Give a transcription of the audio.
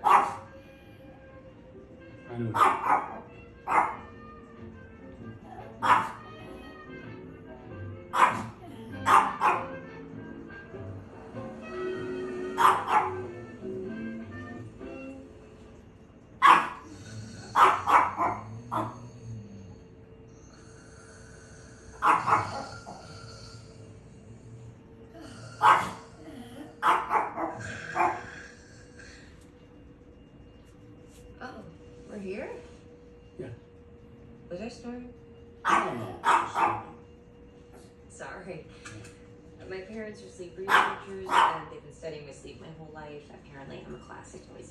I know. Oh, we're here? Yeah. Was I snoring? I don't know. Sorry. My parents are sleep researchers and they've been studying my sleep my whole life. Apparently, I'm a classic noisy